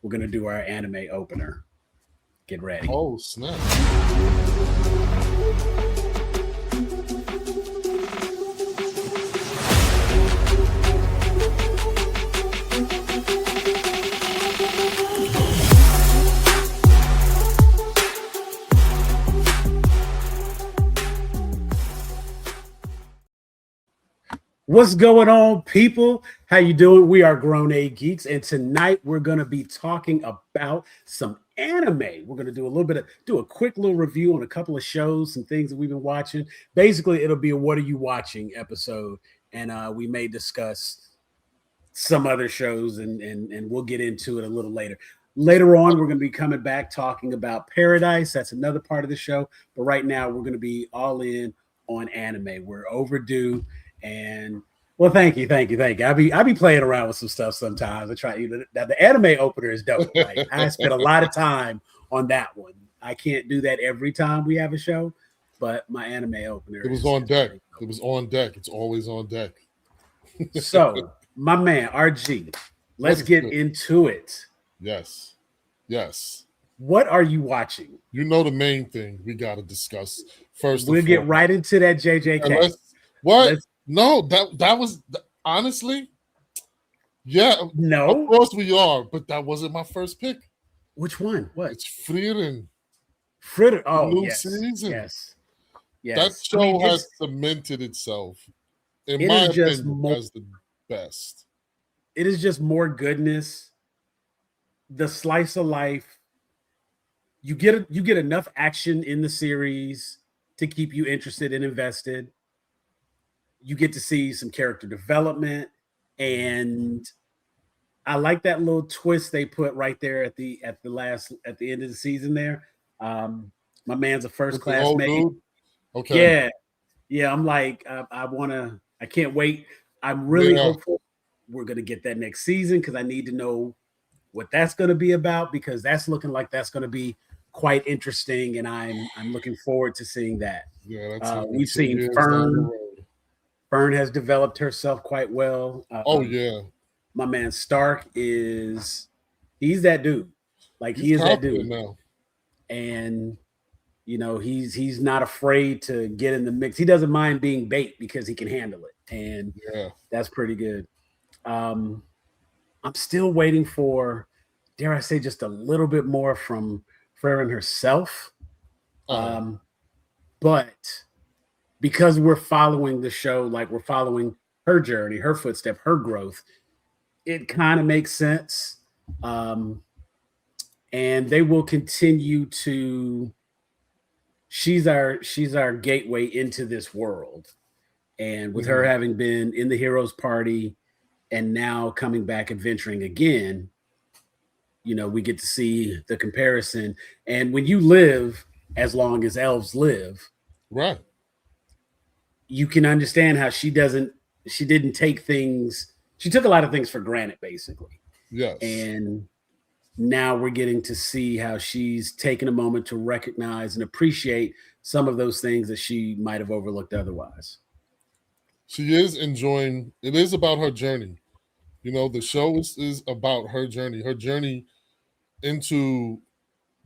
we're going to do our anime opener. Get ready. Oh, snap. What's going on, people? How you doing? We are Grown A Geeks, and tonight we're going to be talking about some anime. We're going to do a quick little review on a couple of shows, some things that we've been watching. Basically, it'll be a "What are you watching?" episode, and we may discuss some other shows, and we'll get into it a little later. Later on, we're going to be coming back talking about Paradise. That's another part of the show, but right now we're going to be all in on anime. We're overdue. And well, thank you. I be playing around with some stuff sometimes. I try. The anime opener is dope. Like, I spent a lot of time on that one. I can't do that every time we have a show, but my anime opener. It was on deck. It was on deck. It's always on deck. So, my man RG, let's get into it. Yes. What are you watching? You know the main thing we got to discuss first. We'll get right into that JJK. No, that was honestly, yeah. No, of course we are, but that wasn't my first pick. Which one? What? It's Frieren. Oh, new yes. season. Yes. That show has cemented itself, in my opinion, as the best. It is just more goodness. The slice of life. You get enough action in the series to keep you interested and invested. You get to see some character development, and I like that little twist they put right there at the end of the season there. My man's a first class mate. Okay. Yeah. I'm like, I can't wait. I'm really hopeful we're gonna get that next season because I need to know what that's gonna be about, because that's looking like that's gonna be quite interesting, and I'm looking forward to seeing that. Yeah, we've seen Fern. Fern has developed herself quite well. My man Stark he's that dude. Like, he is that dude now. And he's not afraid to get in the mix. He doesn't mind being bait because he can handle it, and that's pretty good. I'm still waiting for, dare I say, just a little bit more from Frieren herself. But because we're following the show, like we're following her journey, her footstep, her growth, it kind of makes sense. And they will continue to, she's our gateway into this world. And with her having been in the Heroes Party and now coming back adventuring again, we get to see the comparison. And when you live as long as elves live, right, you can understand how she didn't take things. She took a lot of things for granted, basically. Yes. And now we're getting to see how she's taken a moment to recognize and appreciate some of those things that she might have overlooked otherwise. She is enjoying, it is about her journey. The show is about her journey into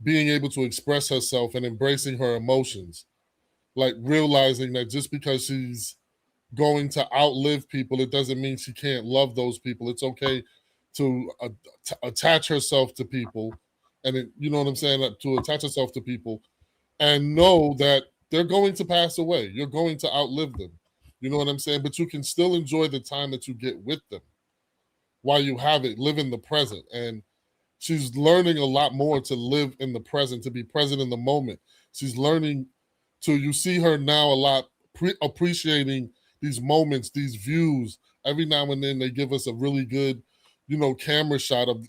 being able to express herself and embracing her emotions. Like, realizing that just because she's going to outlive people, it doesn't mean she can't love those people. It's okay to attach herself to people, and you know what I'm saying, to attach herself to people and know that they're going to pass away. You're going to outlive them. You know what I'm saying? But you can still enjoy the time that you get with them while you have it. Live in the present. And she's learning a lot more to live in the present, to be present in the moment. She's learning to, you see her now a lot appreciating these moments, these views. Every now and then they give us a really good, camera shot of,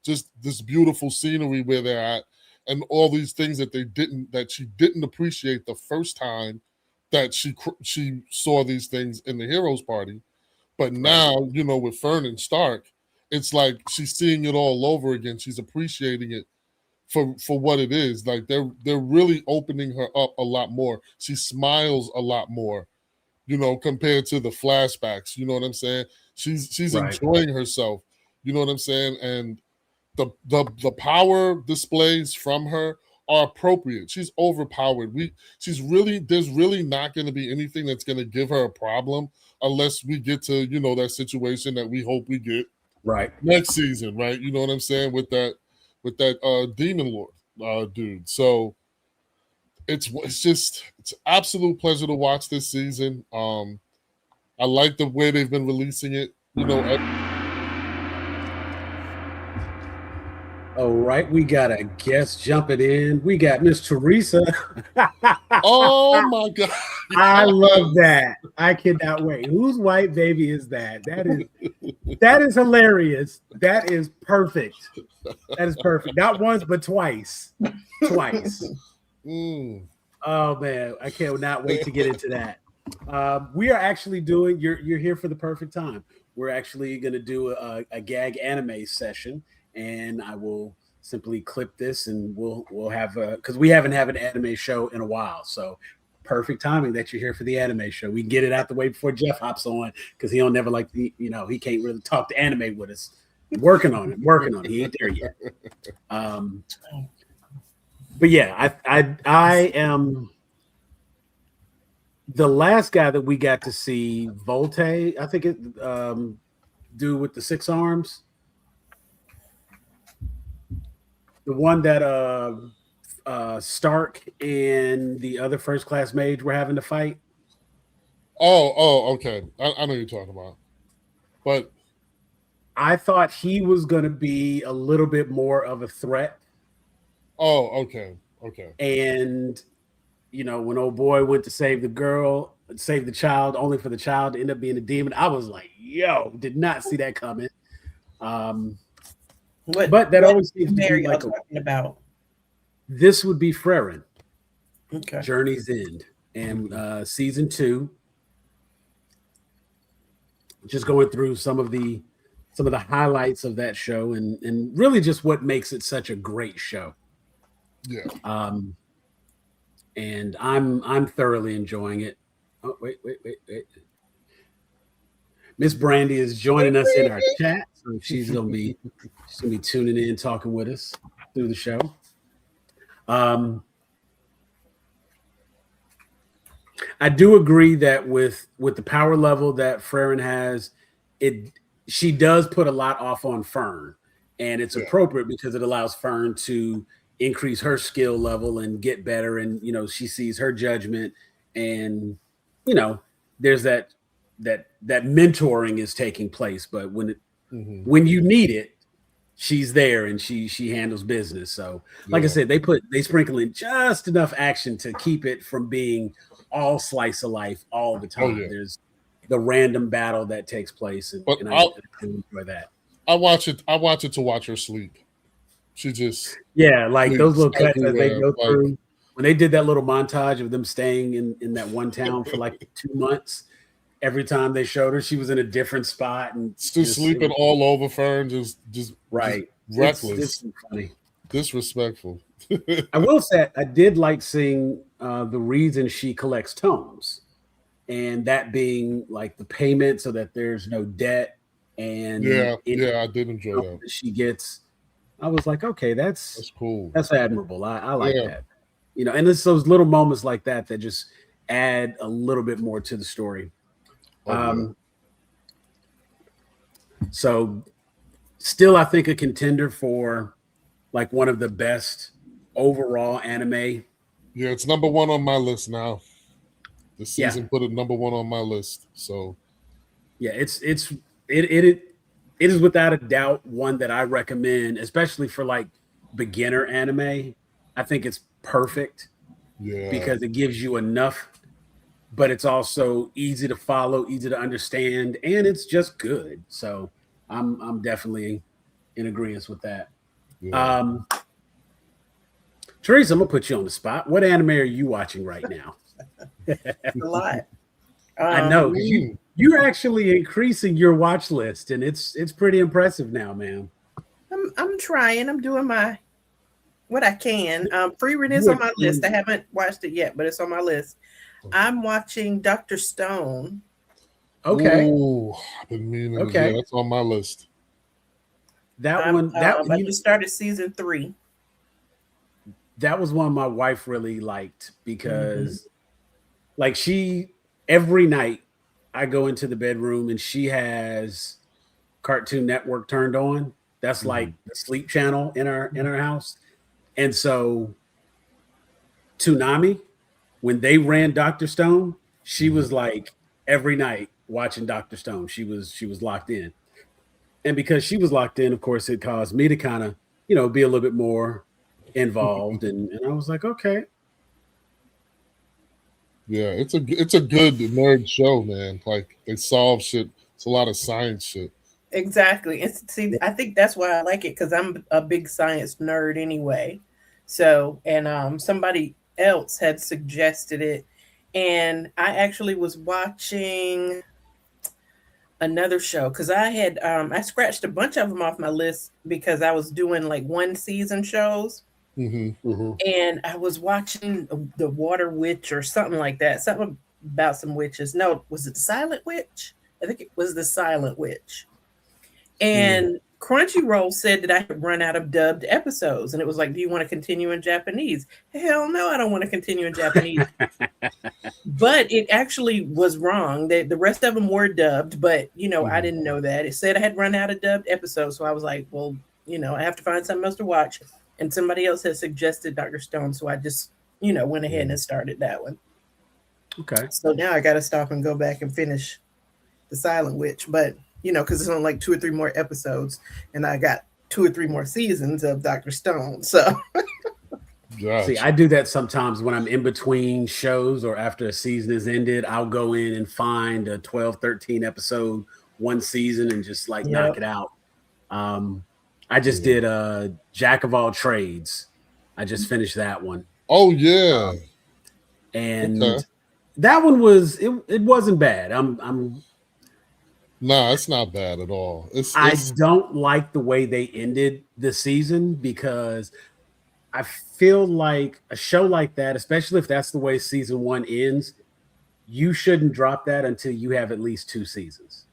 just this beautiful scenery where they're at, and all these things that she didn't appreciate the first time that she saw these things in the Heroes Party. But now, with Fern and Stark, it's like she's seeing it all over again. She's appreciating it for what it is. Like, they're really opening her up a lot more. She smiles a lot more, compared to the flashbacks. You know what I'm saying? She's enjoying herself. You know what I'm saying? And the power displays from her are appropriate. She's overpowered. There's really not going to be anything that's going to give her a problem unless we get to, that situation that we hope we get right next season, right? You know what I'm saying, with that demon lord dude. So it's absolute pleasure to watch this season. I like the way they've been releasing it. All right, we got a guest jumping in. We got Miss Teresa. Oh my God. I love that. I cannot wait. Whose white baby is that? That is hilarious. That is perfect. That is perfect. Not once, but twice. Twice. Oh man, I cannot wait to get into that. We are actually doing. You're here for the perfect time. We're actually going to do a GAG anime session, and I will simply clip this, and we'll have because we haven't had an anime show in a while, so perfect timing that you're here for the anime show. We can get it out the way before Jeff hops on because he don't never like he can't really talk to anime with us. Working on it. He ain't there yet. But yeah, I am the last guy that we got to see, Volte, I think it dude with the 6 arms. The one that Stark and the other first class mage were having to fight. Oh, okay. I know you're talking about. But I thought he was going to be a little bit more of a threat. Oh, okay. And, when old boy went to save the child, only for the child to end up being a demon, I was like, yo, did not see that coming. But that always seems to be like talking about. This would be Frieren. Okay. Journey's End. And season 2. Just going through some of the highlights of that show and really just what makes it such a great show. Yeah. And I'm thoroughly enjoying it. Oh, wait. Miss Brandy is joining us in our chat, so she's gonna be tuning in, talking with us through the show. I do agree that with the power level that Frieren has, she does put a lot off on Fern, and it's appropriate because it allows Fern to increase her skill level and get better, and she sees her judgment, and there's that mentoring is taking place. But when you need it, she's there and she handles business. So like I said, they sprinkle in just enough action to keep it from being all slice of life all the time. There's the random battle that takes place, and I enjoy that. I watch it to watch her sleep. She just like those little cuts that they go through. When they did that little montage of them staying in that one town for like 2 months, every time they showed her, she was in a different spot and still sleeping all over Fern, just right, just reckless, it's funny, disrespectful. I will say I did like seeing the reason she collects tomes, and that being like the payment so that there's no debt. And I did enjoy that. She gets. I was like, okay, that's cool. That's admirable. I like that. And it's those little moments like that that just add a little bit more to the story. So still, I think a contender for like one of the best overall anime. Yeah, it's number 1 on my list now. This season put it number 1 on my list. So yeah, it is without a doubt one that I recommend, especially for like beginner anime. I think it's perfect because it gives you enough, but it's also easy to follow, easy to understand, and it's just good. So I'm definitely in agreement with that. Teresa, I'm gonna put you on the spot. What anime are you watching right now? A lot. I know you're actually increasing your watch list, and it's pretty impressive now, man. I'm trying. I'm doing what I can. Frieren is on my list. I haven't watched it yet, but it's on my list. I'm watching Dr. Stone. Okay. Ooh, I've been meaning to. Yeah, that's on my list. That one, I just started season 3. that was one my wife really liked because, like, every night I go into the bedroom and she has Cartoon Network turned on. That's like the sleep channel in our house. And so Toonami, when they ran Dr. Stone, she was like every night watching Dr. Stone. She was locked in. And because she was locked in, of course, it caused me to kind of, be a little bit more involved. And I was like, okay. Yeah, it's a good nerd show, man. Like, they solve shit. It's a lot of science shit. Exactly. And see, I think that's why I like it, because I'm a big science nerd anyway. So, and somebody else had suggested it, and I actually was watching another show because I scratched a bunch of them off my list because I was doing like 1 season shows. And I was watching the Water Witch or something like that. Something about some witches. No, was it the Silent Witch? I think it was the Silent Witch. And Crunchyroll said that I had run out of dubbed episodes. And it was like, do you want to continue in Japanese? Hell no, I don't want to continue in Japanese. But it actually was wrong. The rest of them were dubbed, but, I didn't know that. It said I had run out of dubbed episodes. So I was like, well, I have to find something else to watch. And somebody else has suggested Dr. Stone. So I just, went ahead and started that one. Okay. So now I got to stop and go back and finish the Silent Witch. But, because it's on like 2 or 3 more episodes. And I got 2 or 3 more seasons of Dr. Stone. So. Gotcha. See, I do that sometimes when I'm in between shows or after a season is ended. I'll go in and find a 12, 13 episode 1 season and just like knock it out. I just did Jack of All Trades. I just finished that one. Oh yeah. And that one was it wasn't bad. Nah, it's not bad at all. I don't like the way they ended the season because I feel like a show like that, especially if that's the way season 1 ends, you shouldn't drop that until you have at least 2 seasons.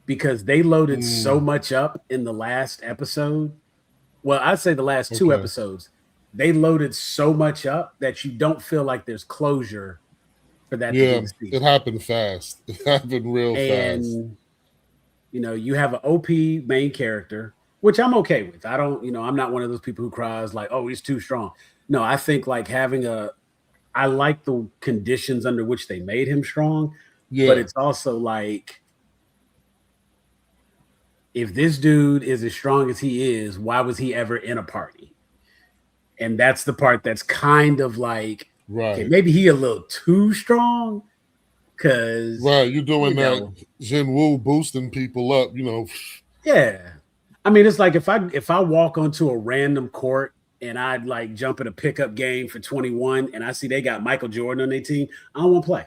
Because they loaded so much up in the last episode. Well, I'd say the last 2 episodes. They loaded so much up that you don't feel like there's closure for that. Yeah, it happened fast. It happened real fast. You have an OP main character, which I'm okay with. I don't, I'm not one of those people who cries like, oh, he's too strong. No, I think like I like the conditions under which they made him strong. Yeah. But it's also like, if this dude is as strong as he is, why was he ever in a party? And that's the part that's kind of like, okay, maybe he a little too strong. Cause you're doing that Jin Woo boosting people up, Yeah. I mean, it's like if I walk onto a random court and I'd like jump in a pickup game for 21 and I see they got Michael Jordan on their team, I don't want to play.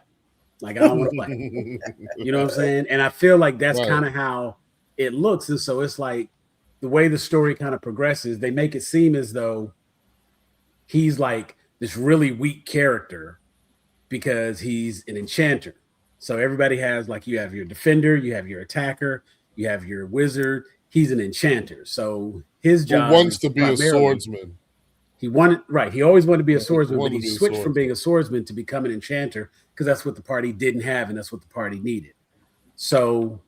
Like, I don't want to play. You know what I'm saying? And I feel like that's kind of how it looks. And so it's like the way the story kind of progresses, they make it seem as though he's like this really weak character because he's an enchanter. So everybody has like, you have your defender, you have your attacker, you have your wizard. He's an enchanter. So his job wants to be a swordsman. He always wanted to be a swordsman, but he switched from being a swordsman to become an enchanter because that's what the party didn't have and that's what the party needed. So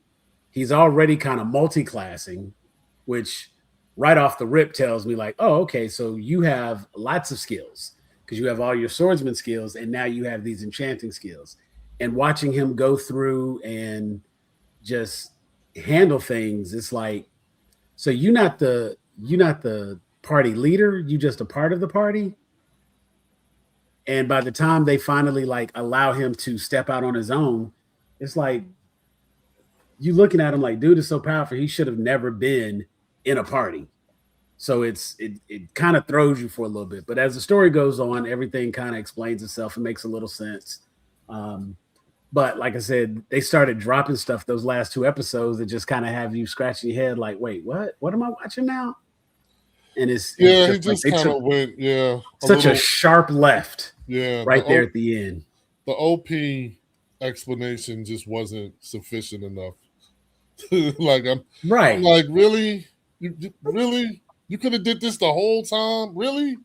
he's already kind of multi-classing, which right off the rip tells me like, oh, okay, so you have lots of skills because you have all your swordsman skills and now you have these enchanting skills. And watching him go through and just handle things, it's like, so you're not the party leader, you just a part of the party. And by the time they finally like allow him to step out on his own, it's like you looking at him like, dude is so powerful, he should have never been in a party. So it kind of throws you for a little bit. But as the story goes on, everything kind of explains itself and makes a little sense. But like I said, they started dropping stuff those last 2 episodes that just kind of have you scratching your head like, wait, what? What am I watching now? And it's he just kind of went, such a sharp left. Yeah. Right there at the end. The OP explanation just wasn't sufficient enough. I'm like, really? Really? You could have did this the whole time? Really?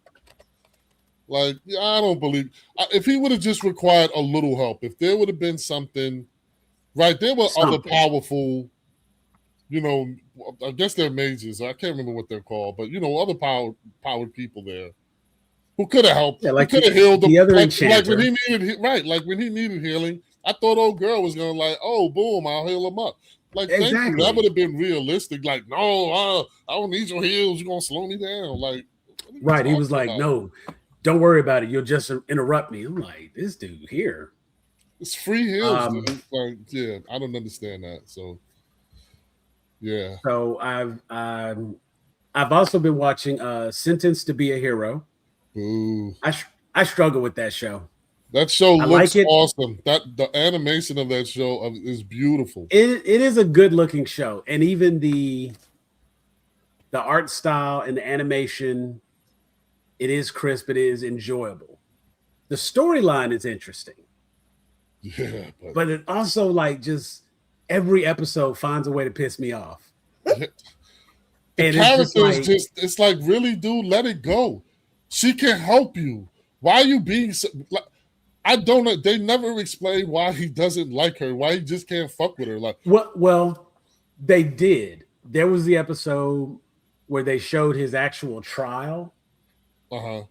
Like, I don't believe. If he would have just required a little help, if there would have been something, right? There were other powerful, I guess they're mages. I can't remember what they're called, but other powered people there who could have helped. Yeah, like who could have healed the other like enchanter. when he needed, right? Like when he needed healing, I thought old girl was gonna like, oh, boom, I'll heal him up. Like, exactly. Thank you. That would have been realistic. Like, no, I don't need your heals. You're gonna slow me down. Like, right? He was like, no, don't worry about it. You'll just interrupt me. I'm like, this dude here. It's free heals. Like, yeah, I don't understand that. So, yeah. So I've also been watching Sentenced to Be a Hero. Ooh. I struggle with that show. That show looks awesome. The animation of that show is beautiful. It is a good looking show, and even the art style and the animation, it is crisp. It is enjoyable. The storyline is interesting. Yeah, but it also like just every episode finds a way to piss me off. The characters it's like, really, dude, let it go. She can help you. Why are you being so, like, I don't know. They never explain why he doesn't like her, why he just can't fuck with her. Like, well, they did. There was the episode where they showed his actual trial. Uh-huh.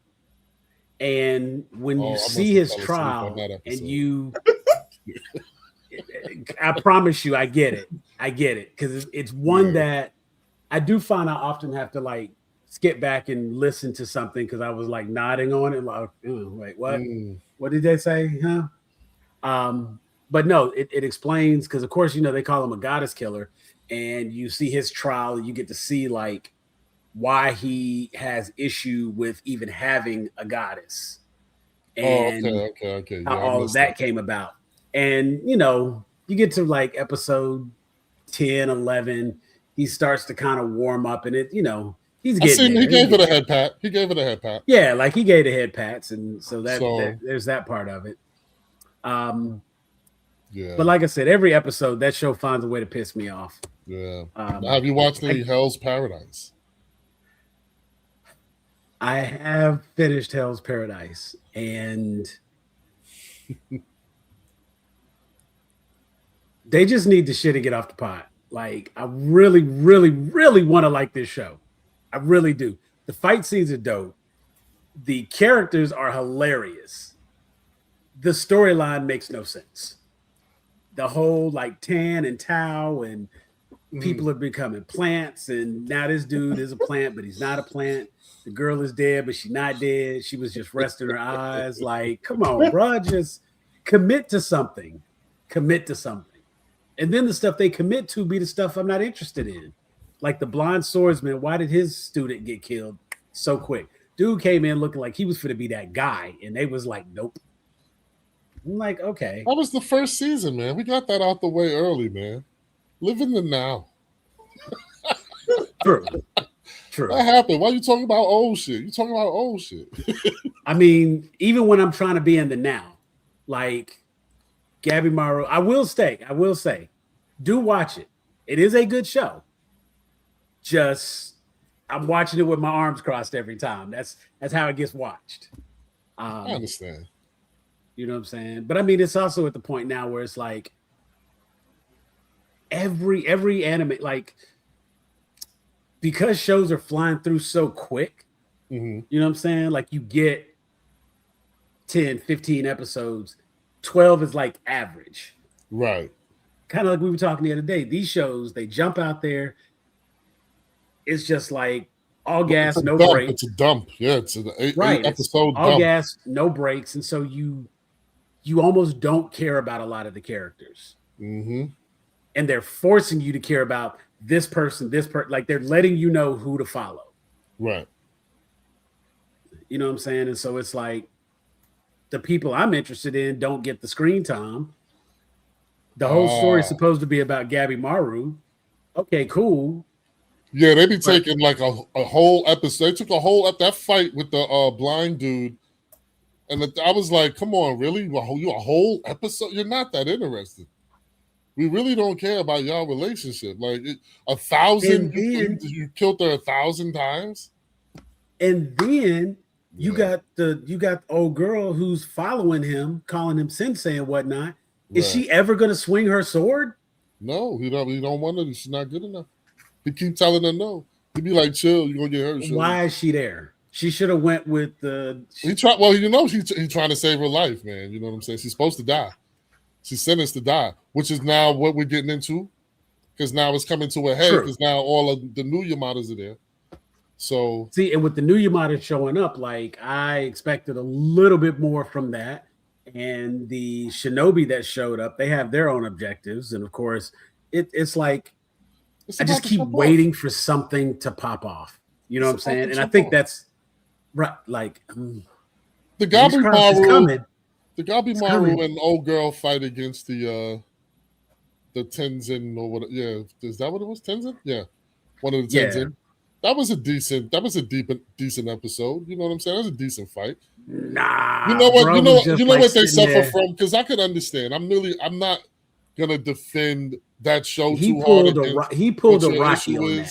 And when you see his trial and you I promise you, I get it. Because it's one that I do find I often have to like skip back and listen to something because I was like nodding on it, like, wait, what? What did they say? Huh? But no, it explains, because of course, they call him a goddess killer, and you see his trial, you get to see like why he has issue with even having a goddess. And okay. how all of that came about. And you get to like episode 10, 11, he starts to kind of warm up, and he's getting he gave it a head pat. Yeah, like he gave the head pats, and so there's that part of it. Yeah. But like I said, every episode that show finds a way to piss me off. Yeah. Have you watched any Hell's Paradise? I have finished Hell's Paradise, and they just need the shit to get off the pot. Like, I really, really, really want to like this show. I really do. The fight scenes are dope. The characters are hilarious. The storyline makes no sense. The whole like Tan and Tao and people are becoming plants, and now this dude is a plant, but he's not a plant. The girl is dead, but she's not dead. She was just resting her eyes. Like, come on, bro, just commit to something. And then the stuff they commit to be the stuff I'm not interested in. Like the blind swordsman, why did his student get killed so quick? Dude came in looking like he was finna be that guy, and they was like, nope. I'm like, okay. That was the first season, man. We got that out the way early, man. Live in the now. True. That happened. Why are you talking about old shit? You talking about old shit. I mean, even when I'm trying to be in the now, like Gabby Morrow, I will say, do watch it. It is a good show. Just I'm watching it with my arms crossed every time. That's how it gets watched. I understand. You know what I'm saying? But I mean, it's also at the point now where it's like every anime, like, because shows are flying through so quick, you know what I'm saying? Like, you get 10, 15 episodes, 12 is like average. Right. Kind of like we were talking the other day. These shows, they jump out there. It's just like all gas, no brakes. It's a dump. Yeah, it's an eight episode all dump. gas, no brakes. And so you almost don't care about a lot of the characters. Mm-hmm. And they're forcing you to care about this person, like they're letting you know who to follow. Right. You know what I'm saying? And so it's like the people I'm interested in don't get the screen time. The whole story is supposed to be about Gabby Maru. Okay, cool. Yeah, they be taking like a whole episode. They took a whole that fight with the blind dude. And I was like, come on, really? You a whole episode? You're not that interested. we really don't care about y'all relationship. Like 1,000, you killed her 1,000 times, and then you got the old girl who's following him, calling him sensei and whatnot. Is she ever going to swing her sword? No, he don't want her. She's not good enough. He keep telling her no. He'd be like, chill, you're gonna get hurt. Why is she there? She should have went with the. He tried. Well, he's trying to save her life, man. You know what I'm saying? She's supposed to die. She's sentenced to die, which is now what we're getting into, because now it's coming to a head. Because now all of the new Yamadas are there. So see, and with the new Yamada showing up, like I expected a little bit more from that. And the shinobi that showed up, they have their own objectives, and of course, it's like I just keep waiting for something to pop off. You know what I'm saying? And I think that's right. Like the Gabimaru and old girl fight against the Tenzin or what? Yeah, is that what it was? Tenzin? Yeah, one of the Tenzin. Yeah. That was a decent episode. You know what I'm saying? That was a decent fight. Nah, you know what? You know what they suffer from? Because I could understand. I'm not gonna defend that show too hard. He pulled a Rocky on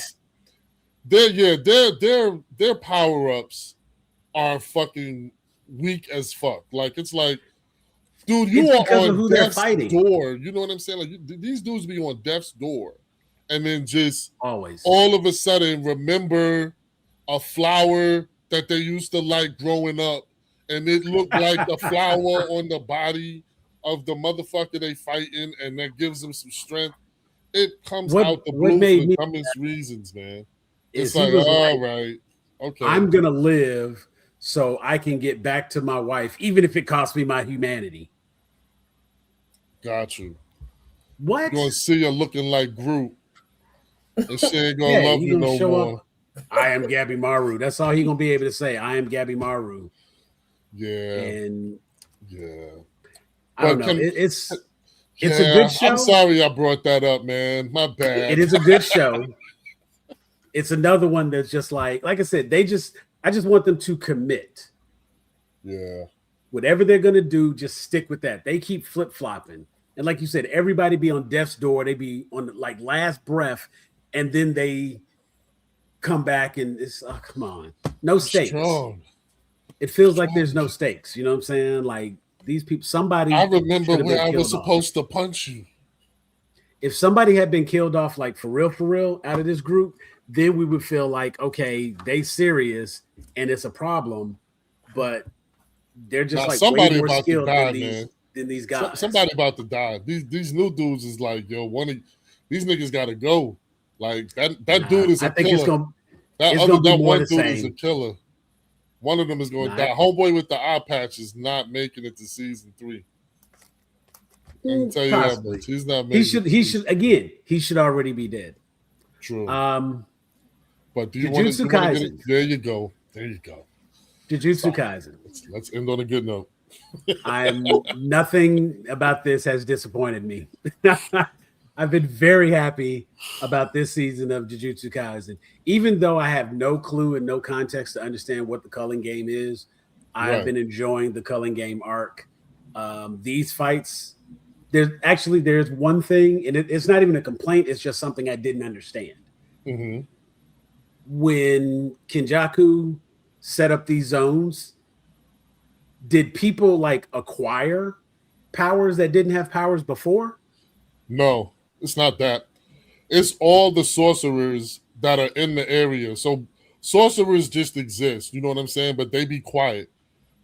that. Their power ups are fucking weak as fuck. Like it's like, dude, you are on death's door. You know what I'm saying? Like these dudes be on death's door, and then just always all of a sudden remember a flower that they used to like growing up. And it looked like the flower on the body of the motherfucker they fighting, and that gives them some strength. It comes out the blue for the dumbest reasons, man. It's like, all right, okay. I'm gonna live so I can get back to my wife, even if it costs me my humanity. Got you. What? You're gonna see her looking like Groot, and she ain't gonna love you no more. I am Gabimaru. That's all he gonna be able to say. I am Gabimaru. Yeah, and I don't know. It's a good show. I'm sorry I brought that up, man. My bad. It is a good show. It's another one that's just like I said. I just want them to commit. Yeah. Whatever they're gonna do, just stick with that. They keep flip flopping, and like you said, everybody be on death's door. They be on like last breath, and then they come back and it's come on, no stakes. Strong. It feels like there's no stakes. You know what I'm saying? Like these people, somebody. I remember when I was supposed to punch you. If somebody had been killed off, like for real, out of this group, then we would feel like, okay, they serious and it's a problem, but they're just like somebody way more about skilled to die, than these guys. Somebody about to die. These new dudes is like, yo, these niggas got to go. Like that dude is a killer. That one dude is a killer. One of them is going to die. Homeboy with the eye patch is not making it to season 3. Let me tell you that much. He's not making he should already be dead. True. But do you want to get it? There you go. Jujutsu Kaisen. Let's end on a good note. Nothing about this has disappointed me. I've been very happy about this season of Jujutsu Kaisen. Even though I have no clue and no context to understand what the culling game is, I've been enjoying the culling game arc. These fights, there's one thing, and it's not even a complaint, it's just something I didn't understand. Mm-hmm. When Kenjaku set up these zones, did people like acquire powers that didn't have powers before? No. It's not that. It's all the sorcerers that are in the area. So sorcerers just exist, you know what I'm saying? But they be quiet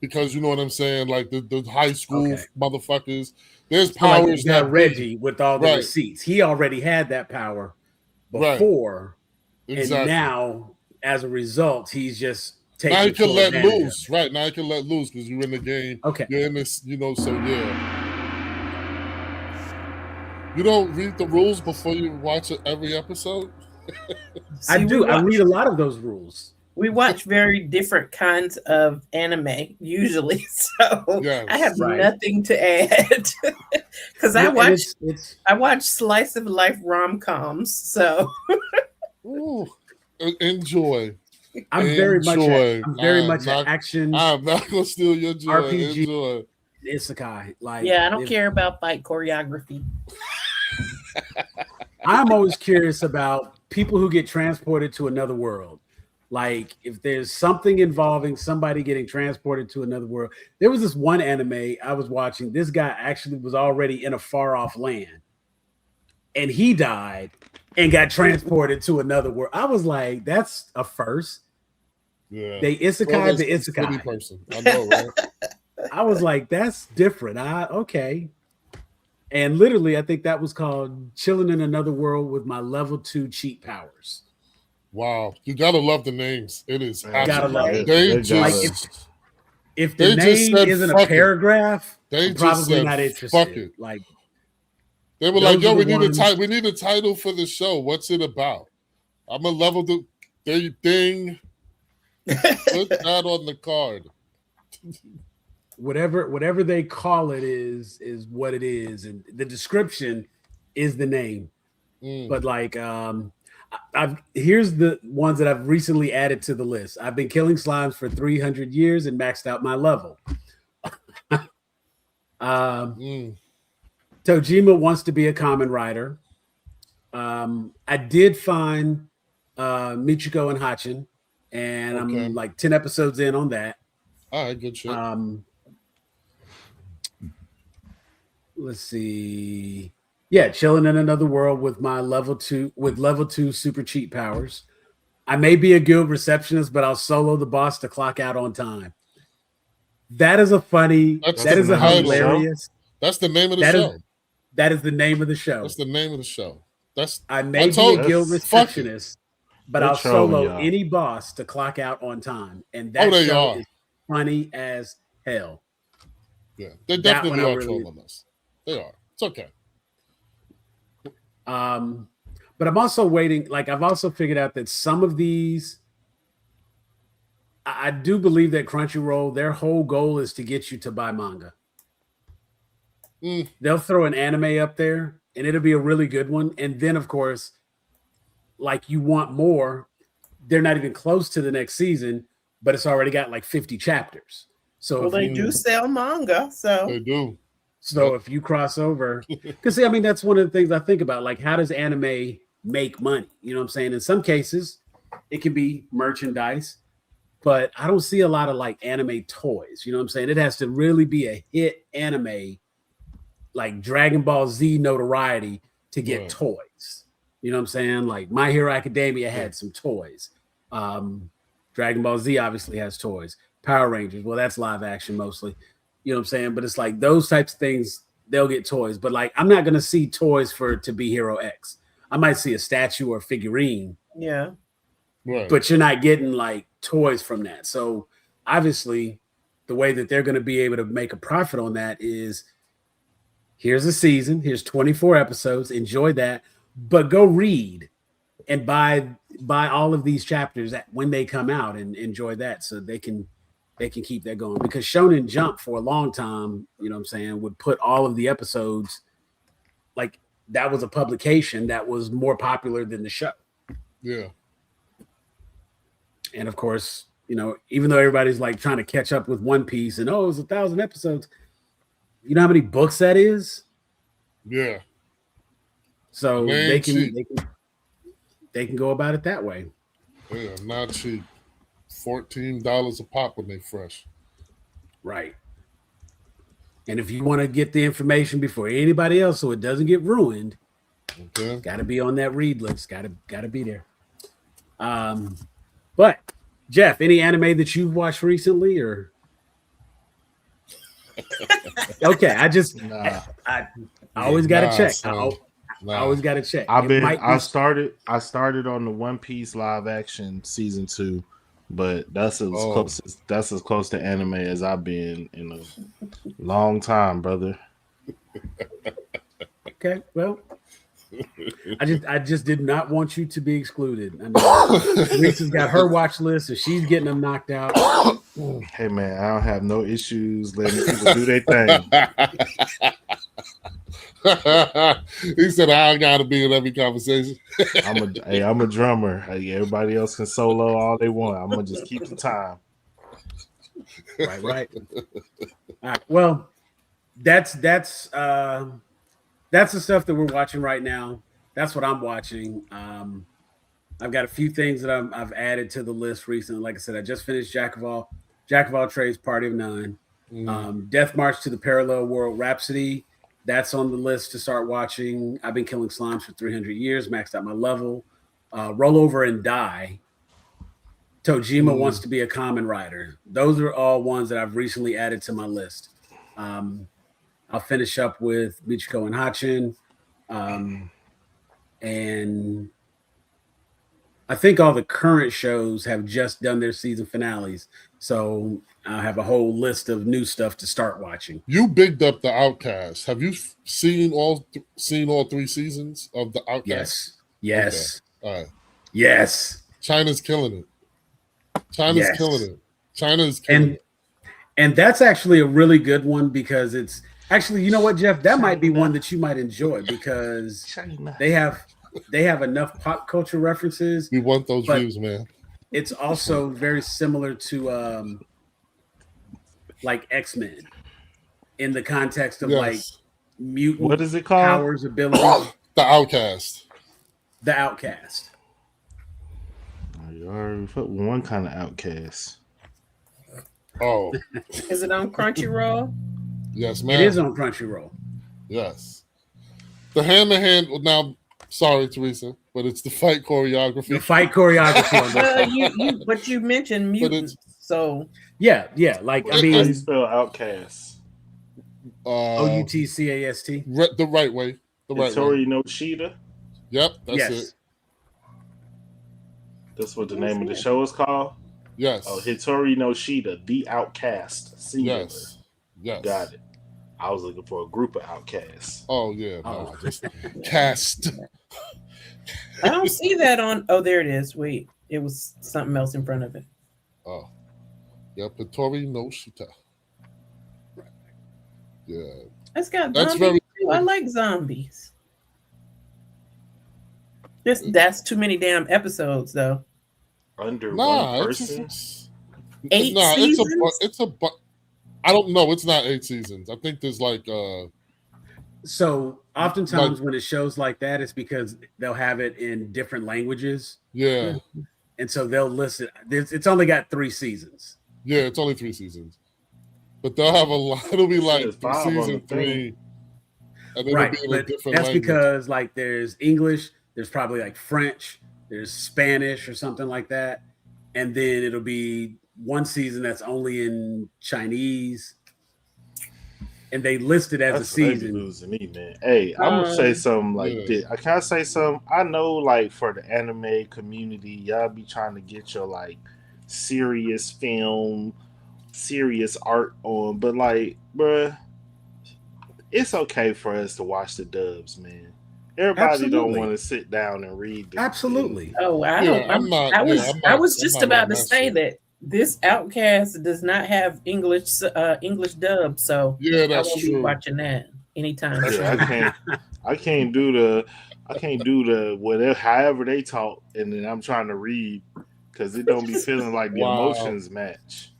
because you know what I'm saying? Like the high school motherfuckers. There's powers that Reggie with all the receipts. He already had that power before. Right. Exactly. And now, as a result, he's just taking. Now he can let loose. Right. Now he can let loose because you're in the game. Okay. You're in this, so yeah. You don't read the rules before you watch every episode? I do. I read a lot of those rules. We watch very different kinds of anime usually, so I have nothing to add because I watch slice of life rom-coms. So enjoy. I'm very much an action. I'm not gonna steal your joy. RPG. Enjoy. Isekai. I don't care about fight choreography. I'm always curious about people who get transported to another world. Like if there's something involving somebody getting transported to another world. There was this one anime I was watching. This guy actually was already in a far off land and he died and got transported to another world. I was like, that's a first. Yeah. They isekai the isekai person. I know, right? I was like, that's different. Okay. And literally, I think that was called Chilling in Another World with My Level 2 Cheat Powers. Wow. You gotta love the names. It is Gotta love it. They just like if the name isn't a paragraph, they I'm probably said, not interested. Fuck it. Like they were like, yo, we need a title for the show. What's it about? I'm a level the thing. Put that on the card. Whatever they call it is what it is, and the description is the name. But like here's the ones that I've recently added to the list. I've been killing slimes for 300 years and maxed out my level. Tojima wants to be a common writer. I did find Michiko and Hachin, and I'm like 10 episodes in on that. All right, good shit. Let's see. Yeah, Chilling in Another World with my level 2 super cheat powers. I may be a guild receptionist, but I'll solo the boss to clock out on time. That is a funny. That is a hilarious. That's the name of the show. That is the name of the show. That's the name of the show. I may be a guild receptionist, but I'll solo any boss to clock out on time. And that show is funny as hell. Yeah, they definitely are trolling us. They are. It's okay. But I'm also waiting. Like I've also figured out that some of these, I do believe that Crunchyroll, their whole goal is to get you to buy manga. They'll throw an anime up there, and it'll be a really good one. And then, of course, like you want more. They're not even close to the next season, but it's already got like 50 chapters. So they do sell manga, so they do. So if you cross over, because see, I mean, that's one of the things I think about. Like, how does anime make money? You know what I'm saying? In some cases, it can be merchandise, but I don't see a lot of like anime toys. You know what I'm saying? It has to really be a hit anime, like Dragon Ball Z notoriety to get toys. You know what I'm saying? Like My Hero Academia had some toys. Dragon Ball Z obviously has toys. Power Rangers, well, that's live action mostly. You know what I'm saying? But it's like those types of things, they'll get toys. But like, I'm not going to see toys for To Be Hero X. I might see a statue or a figurine. Yeah. Right. But you're not getting like toys from that. So obviously, the way that they're going to be able to make a profit on that is here's a season, here's 24 episodes, enjoy that, but go read and buy all of these chapters when they come out and enjoy that so they can keep that going. Because Shonen Jump for a long time, you know what I'm saying, would put all of the episodes, like that was a publication that was more popular than the show. Yeah. And of course, you know, even though everybody's like trying to catch up with One Piece and it was 1,000 episodes, you know how many books that is? Yeah. So they can go about it that way. Yeah, not cheap. $14 a pop when they fresh. Right. And if you want to get the information before anybody else so it doesn't get ruined, got to be on that read list. Got to be there. But Jeff, any anime that you've watched recently or? Okay, I always got to check. I always got to check. I started on the One Piece live action season 2, but that's as close to anime as I've been in a long time, brother. Okay, well, I just did not want you to be excluded. I mean, Lisa's got her watch list, and she's getting them knocked out. Hey man, I don't have no issues letting people do their thing. He said, "I gotta be in every conversation." I'm a drummer. Everybody else can solo all they want. I'm gonna just keep the time. Right. All right. Well, that's that's the stuff that we're watching right now. That's what I'm watching. I've got a few things that I've added to the list recently. Like I said, I just finished Jack of all Trades, Party of Nine, Death March to the Parallel World, Rhapsody. That's on the list to start watching. I've been killing slimes for 300 years, maxed out my level. Roll Over and Die. Tojima wants to be a Kamen Rider. Those are all ones that I've recently added to my list. I'll finish up with Michiko and Hachin. And I think all the current shows have just done their season finales. So I have a whole list of new stuff to start watching. You bigged up the Outcast. Have you seen all 3 seasons of the Outcast? Yes. Okay. All right. Yes. China's killing it. China's killing it. And that's actually a really good one because it's actually, you know what, Jeff, that might be one that you might enjoy because they have enough pop culture references. We want those views, man. It's also very similar to like X-Men in the context of like mutant what is it called? Powers, abilities. The Outcast. The Outcast. You already put one kind of outcast. Oh. Is it on Crunchyroll? Yes, man. It is on Crunchyroll. Yes. The hand-to-hand, now, sorry, Teresa, but it's the fight choreography. The fight choreography on Well, but you mentioned mutants, so yeah. Like I mean, how do you spell outcast? Outcast. The right way. The right Hitori way. no Shida. Yep, that's it. That's what the name of the show is called? Yes. Oh, Hitori no Shida, the Outcast. Singular. Yes. Got it. I was looking for a group of outcasts. Oh, yeah. No, just cast. I don't see that on. Oh, there it is. Wait, it was something else in front of it. Oh. Yep, Hitori no Shita. Yeah. That's got That's zombies too. I like zombies. That's too many damn episodes, though. Under one person? Seasons? It's a I don't know. It's not 8 seasons. I think there's like so oftentimes when it shows like that, it's because they'll have it in different languages. Yeah. And so they'll list it. It's only got 3 seasons. Yeah, it's only 3 seasons. But they'll have a lot. It'll be like season 3. And then right. It'll be in a different that's language. Because like there's English, there's probably like French, there's Spanish or something like that. And then it'll be one season that's only in Chinese. And they list it as a season. Losing me, man. Hey, I'm gonna say something like this. I can't say something. I know, like for the anime community, y'all be trying to get your like serious film, serious art on, but like, bruh, it's okay for us to watch the dubs, man. Everybody don't want to sit down and read. Absolutely. Oh, I was just about to say that this Outcast does not have English dub, so yeah, I that's won't true. be watching that anytime soon. Yeah, I can't do the whatever however they talk, and then I'm trying to read because it don't be feeling like the emotions match.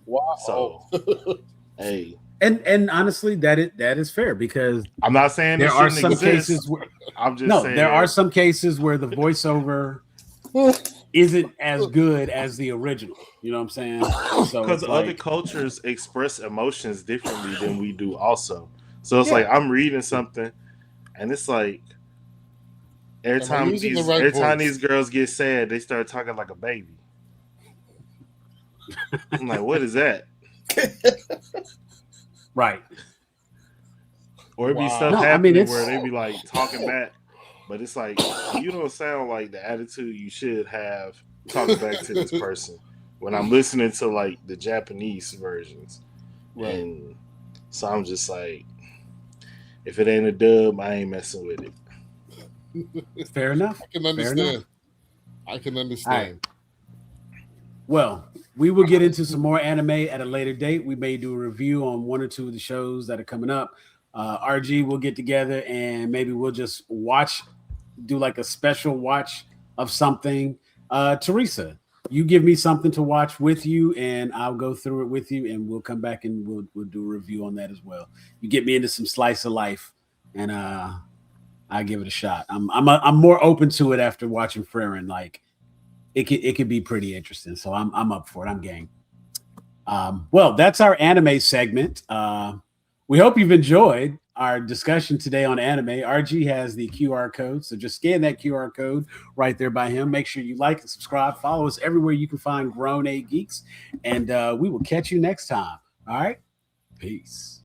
Wow. So, hey. And honestly, that is fair because I'm not saying there are some cases where I'm just saying there are some cases where the voiceover isn't as good as the original. You know what I'm saying? So because other cultures express emotions differently than we do, also. So it's like I'm reading something, and it's like every time these girls get sad, they start talking like a baby. I'm like, what is that? Right. Or it'd be stuff happening where they be like talking back, but it's like you don't sound like the attitude you should have talking back to this person when I'm listening to like the Japanese versions. Right. And so I'm just like, if it ain't a dub, I ain't messing with it. Fair enough. I can understand. Right. Well, we will get into some more anime at a later date. We may do a review on 1 or 2 of the shows that are coming up. RG will get together and maybe we'll just do like a special watch of something. Teresa, you give me something to watch with you and I'll go through it with you and we'll come back and we'll do a review on that as well. You get me into some slice of life and I give it a shot. I'm more open to it after watching Frieren. Like it could be pretty interesting. So I'm up for it. I'm game. Well, that's our anime segment. We hope you've enjoyed our discussion today on anime. RG has the QR code, so just scan that QR code right there by him. Make sure you like and subscribe. Follow us everywhere you can find Grown A Geeks, and we will catch you next time. All right, peace.